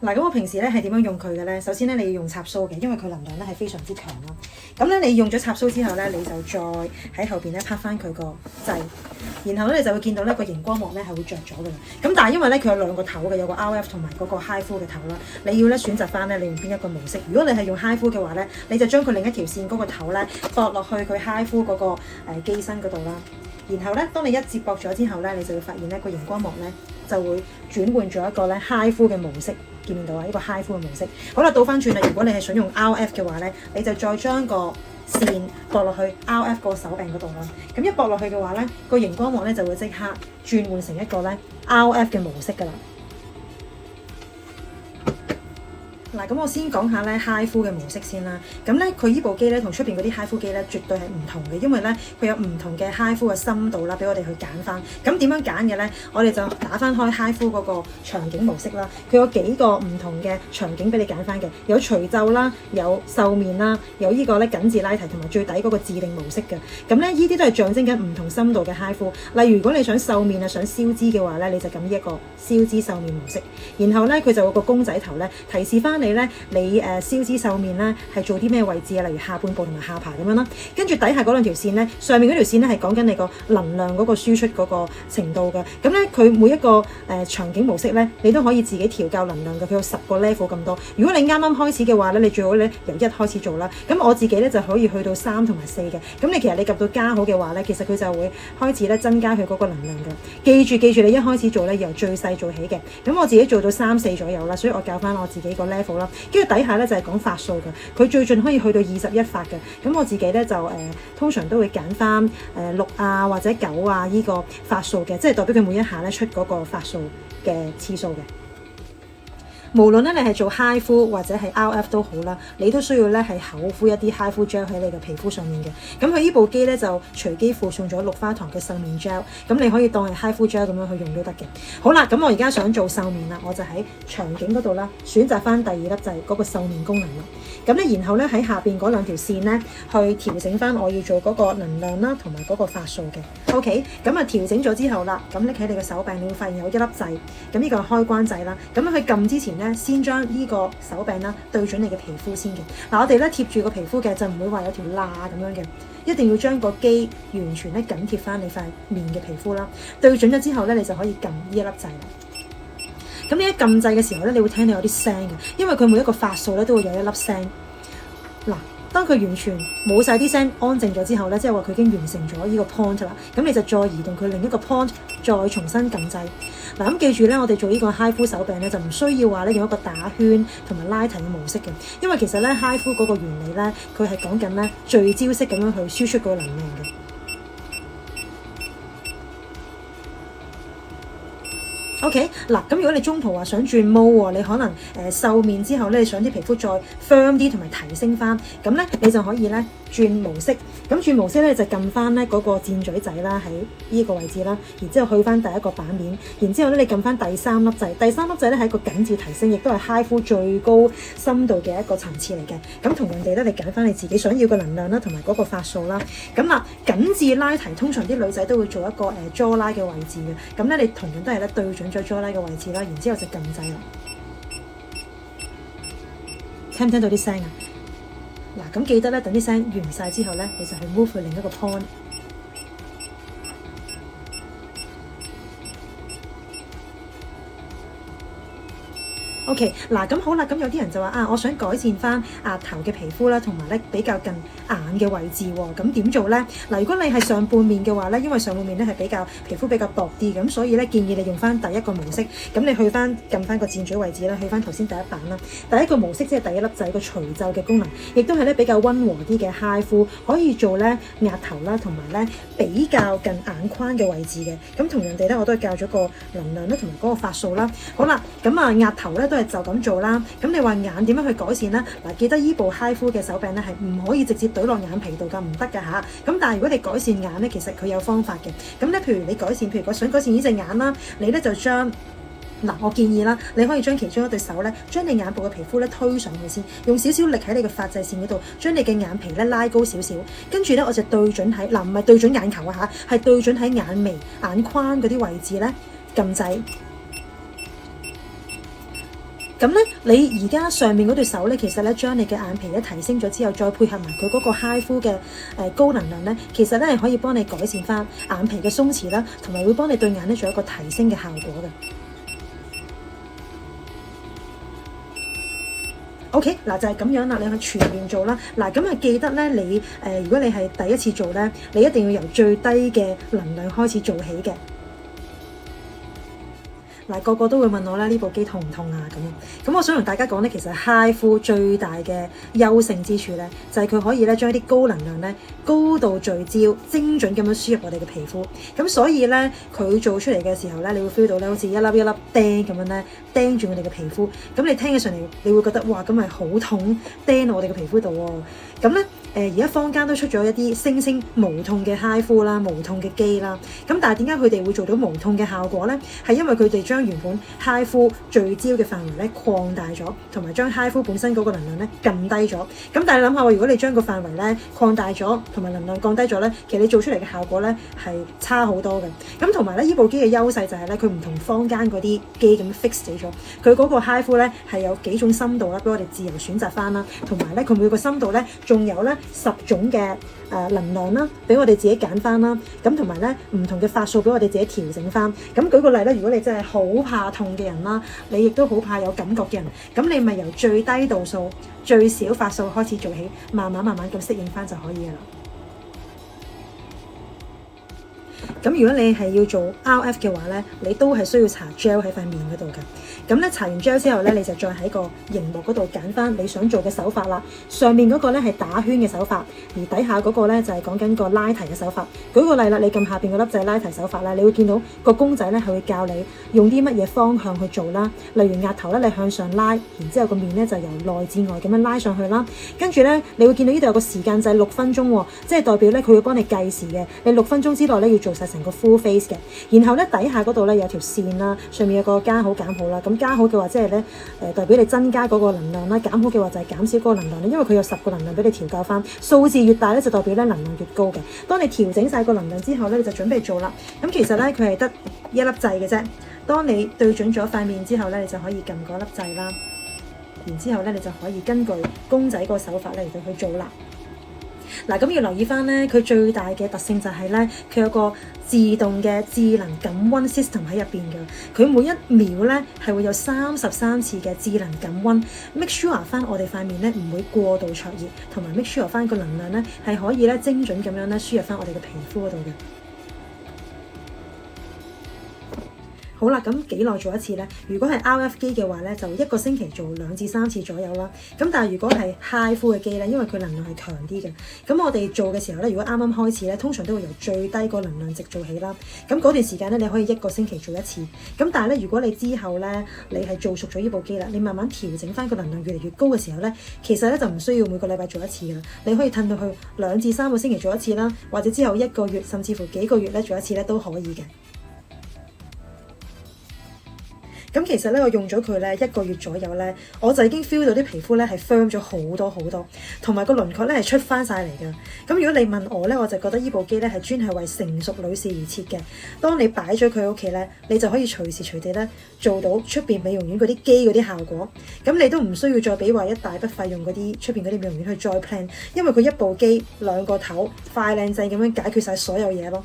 嗱，咁我平時咧係點樣用佢嘅咧？首先咧你要用插蘇嘅，因為佢能量咧係非常之強啦。咁咧你用咗插蘇之後咧，你就再喺後邊咧拍翻佢個掣，然後咧你就會見到咧個熒光幕咧係會着咗嘅啦。咁但係因為咧佢有兩個頭嘅，有個 RF 同埋嗰個 HIFU 嘅頭啦，你要咧選擇翻咧你用邊一個模式。如果你係用 HIFU 嘅話咧，你就將佢另一條線嗰個頭咧駁落去佢 HIFU 嗰個機身嗰度啦。然後咧，當你一接駁咗之後咧，你就會發現咧個熒光幕咧就會轉換咗一個咧 HIFU 嘅模式，見唔見到啊？呢個 HIFU 嘅模式。好啦，倒翻轉啦，如果你係想用 RF 嘅話咧，你就再將個線駁落去 RF 個手柄嗰度啦。咁一駁落去嘅話咧，個熒光幕咧就會即刻轉換成一個咧 RF 嘅模式㗎啦。嗱，咁我先講下咧 HIFU 嘅模式先啦。咁咧佢依部機咧同出邊嗰啲 HIFU 機咧絕對係唔同嘅，因為咧佢有唔同嘅 HIFU 嘅深度啦，俾我哋去揀翻。咁點樣揀嘅咧？我哋就打翻開 HIFU 嗰個場景模式啦。佢有幾個唔同嘅場景俾你揀翻嘅，有隨奏啦，有獸面啦，有呢個咧緊緻拉提同埋最底嗰個自定模式嘅。咁咧依啲都係象徵緊唔同深度嘅 HIFU。例如如果你想獸面啊，想燒脂嘅話咧，你就撳呢一個燒脂獸面模式。然後咧佢就有個公仔頭咧提示翻你咧，你燒脂獸面咧係做啲咩位置啊？例如下半部同埋下巴咁樣啦。跟住底下嗰兩條線咧，上面嗰條線咧係講緊你個能量嗰個輸出嗰個程度嘅。咁咧佢每一個場景模式咧，你都可以自己調校能量嘅。佢有10個 level 咁多。如果你啱啱開始嘅話咧，你最好咧由1開始做啦。咁我自己咧就可以去到3同埋4嘅。咁你其實你撳到加號嘅話咧，其實佢就會開始咧增加佢嗰個能量嘅。記住你一開始做咧由最細做起嘅。咁我自己做到3、4左右啦，所以我教翻我自己個 level 啦。跟住底下咧就係講發數嘅，佢最盡可以去到21發嘅。咁我自己咧就通常都會揀翻6啊或者9啊依個發數嘅，即係代表佢每一下咧出嗰個發數嘅次數嘅。無論咧你係做 HIFU 或者係 RF 都好啦，你都需要咧係厚敷一啲 HIFU gel 喺你嘅皮膚上面嘅。咁佢呢部機咧就隨機附送咗6花糖嘅獸面 gel， 咁你可以當係 HIFU gel 咁樣去用都得嘅。好啦，咁我而家想做獸面啦，我就喺場景嗰度啦，選擇翻第2粒就係嗰個獸面功能啦。咁咧然後咧喺下邊嗰兩條線咧去調整翻我要做嗰個能量啦同埋嗰個發數嘅。OK， 咁啊調整咗之後啦，咁拎起你個手柄，你會發現有一粒掣，咁呢個係開關掣啦。咁佢撳之前咧，先將呢個手柄啦對準你嘅皮膚先嘅。嗱，我哋咧貼住個皮膚嘅就唔會話有條罅咁樣嘅，一定要將個機完全咧緊貼翻你塊面嘅皮膚啦。對準咗之後咧，你就可以撳呢一粒掣啦。咁你一撳掣嘅時候咧，你會聽到有啲聲嘅，因為佢每一個發數咧都會有一粒聲。嗱，當佢完全冇晒啲聲，安靜咗之後咧，即係話佢已經完成咗呢個 point 啦。咁你就再移動佢另一個 point，再重新撳掣。嗱，咁記住咧，我哋做呢個 HIFU 手柄咧，就唔需要話咧用一個打圈同埋拉提嘅模式嘅，因為其實咧 HIFU 嗰個原理咧，佢係講緊咧聚焦式咁樣去輸出嗰個能量嘅。OK， 嗱，咁如果你中途話想轉 mode 喎，你可能獸面之後咧，你想啲皮膚再 firm 啲同埋提升翻，咁咧你就可以咧轉模式。咁轉模式咧就撳翻咧嗰個箭嘴仔啦，喺呢個位置啦，然之後去翻第一個版面，然之後咧你撳翻第3粒掣，第3粒掣咧係一個緊緻提升，亦都係 HIFU 最高深度嘅一個層次嚟嘅。咁同樣地咧，你揀翻你自己想要嘅能量啦，同埋嗰個發數啦。咁嗱，緊緻拉提通常啲女仔都會做一個jaw line 嘅位置嘅，咁咧你同樣都係咧對準咗 jaw line 嘅位置啦，然之後就撳掣啦。聽唔聽到啲聲啊？嗱，咁記得咧，等啲聲完晒之後咧，你就去 move 去另一個 point。OK， 嗱，咁好啦，咁有啲人就話我想改善翻額頭嘅皮膚啦，同埋咧比較近眼嘅位置喎，咁點做咧？嗱，如果你係上半面嘅話咧，因為上半面咧係比較皮膚比較薄啲，咁所以咧建議你用翻第一個模式，咁你去翻撳翻個箭嘴位置啦，去翻頭先第一版啦。第一個模式即係第一粒掣個隨奏嘅功能，亦都係咧比較溫和啲嘅 HIFU，可以做咧額頭啦，同埋咧比較近眼眶嘅位置嘅。咁同樣地咧，我都係教咗個能量啦，同埋嗰個發數啦。好啦，咁額頭咧都就咁做啦，咁你話眼點樣去改善呢？嗱，記得依部 HIFU 嘅手柄咧係唔可以直接懟落眼皮度㗎，唔得㗎嚇。咁但係如果你改善眼咧，其實佢有方法嘅。咁咧，譬如你改善，譬如想改善呢隻眼啦，你咧就將我建議啦，你可以將其中一對手咧，將你眼部嘅皮膚咧推上去先，用少少力喺你嘅髮際線嗰度，將你嘅眼皮咧拉高少少，跟住咧我就對準喺唔係對準眼球啊嚇，係對準喺眼眉、眼眶嗰啲位置咧撳掣。咁咧，你而家上面嗰對手咧，其實咧將你嘅眼皮咧提升咗之後，再配合埋佢嗰個 HIFU 嘅高能量咧，其實咧係可以幫你改善翻眼皮嘅鬆弛啦，同埋會幫你對眼咧做一個提升嘅效果嘅。OK， 嗱就係咁樣啦，你去全面做啦。嗱咁啊記得咧，你如果你係第一次做咧，你一定要由最低嘅能量開始做起嘅。嗱，個個都會問我啦，呢部機痛唔痛啊？咁我想同大家講咧，其實 HIFU 最大嘅優勝之處咧，就係佢可以咧將一啲高能量咧高度聚焦、精準咁樣輸入我哋嘅皮膚。咁所以咧，佢做出嚟嘅時候咧，你會 feel 到咧好似一粒一粒釘咁樣咧釘住我哋嘅皮膚。咁你聽起上嚟，你會覺得哇，咁咪好痛，釘我哋嘅皮膚度喎。咁咧。而家坊間都出咗一啲聲稱無痛嘅 HIFU 啦、無痛嘅機啦，咁但係點解佢哋會做到無痛嘅效果咧？係因為佢哋將原本 HIFU 聚焦嘅範圍咧擴大咗，同埋將 HIFU 本身嗰個能量咧撳低咗。咁但係諗下喎，如果你將個範圍咧擴大咗，同埋能量降低咗咧，其實你做出嚟嘅效果咧係差好多嘅。咁同埋咧，呢部機嘅優勢就係咧，佢唔同坊間嗰啲機咁 fix 死咗，佢嗰個 HIFU 咧係有幾種深度啦，俾我哋自由選擇翻啦，同埋咧佢每個深度咧仲有咧10種嘅能量啦，俾我哋自己揀翻啦。咁同埋咧唔同嘅法數俾我哋自己調整翻。咁舉個例咧，如果你真係好怕痛嘅人啦，你亦都好怕有感覺嘅人，咁你咪由最低度數、最少法數開始做起，慢慢咁適應翻就可以噶啦。咁如果你係要做 RF 嘅話咧，你都係需要搽 gel 喺塊面嗰度嘅。咁咧搽完 gel 之後咧，你就再喺個熒幕嗰度揀翻你想做嘅手法啦。上面嗰個咧係打圈嘅手法，而底下嗰個咧就係講緊個拉提嘅手法。舉個例啦，你撳下邊嗰粒掣拉提手法啦，你會見到個公仔咧係會教你用啲乜嘢方向去做啦。例如額頭咧，你向上拉，然之後個面咧就由內至外咁樣拉上去啦。跟住咧，你會見到呢度有個時間掣6分鐘喎，即係代表咧佢會幫你計時嘅。你6分鐘之內咧要做晒成個 full face 嘅。然後咧底下嗰度咧有條線啦，上面有個加號減號啦。咁加號嘅話即係咧代表你增加嗰個能量啦，減號嘅話就係減少嗰個能量咧，因為佢有10個能量俾你調校翻，數字越大咧就代表咧能量越高嘅。當你調整晒個能量之後咧，你就準備做啦。咁其實咧佢係得一粒掣嘅啫。當你對準咗塊面之後咧，你就可以撳嗰粒掣啦。然之後咧，你就可以根據公仔個手法咧嚟到去做啦。嗱，咁要留意翻咧，佢最大嘅特性就係咧，佢有個自動嘅智能感溫 system 喺入邊嘅。佢每一秒咧係會有33次嘅智能感溫 ，make sure 翻我哋塊面咧唔會過度灼熱，同埋 make sure 翻個能量咧係可以咧精準咁樣咧輸入翻我哋嘅皮膚嗰度嘅。好啦，咁幾耐做一次呢？如果係 RF 機嘅話咧，就1個星期做2至3次左右啦。咁但係如果係 HIFU 嘅機咧，因為佢能量係強啲嘅，咁我哋做嘅時候咧，如果啱啱開始咧，通常都會由最低個能量值做起啦。咁嗰段時間咧，你可以1個星期做一次。咁但係咧，如果你之後咧，你係做熟咗呢部機啦，你慢慢調整翻個能量越嚟越高嘅時候咧，其實咧就唔需要每個禮拜做一次啦。你可以褪到去2至3個星期做一次啦，或者之後1個月甚至乎幾個月咧做一次咧都可以嘅。咁其實咧，我用咗佢咧1個月左右咧，我就已經 feel 到啲皮膚咧係 firm 咗好多好多，同埋個輪廓咧係出翻晒嚟㗎。咁如果你問我咧，我就覺得呢部機咧係專係為成熟女士而設嘅。當你擺咗佢喺屋企咧，你就可以隨時隨地咧做到出邊美容院嗰啲機嗰啲效果。咁你都唔需要再俾話一大筆費用嗰啲出邊嗰啲美容院去再 plan，因為佢一部機2個頭，快靚正咁樣解決晒所有嘢咯。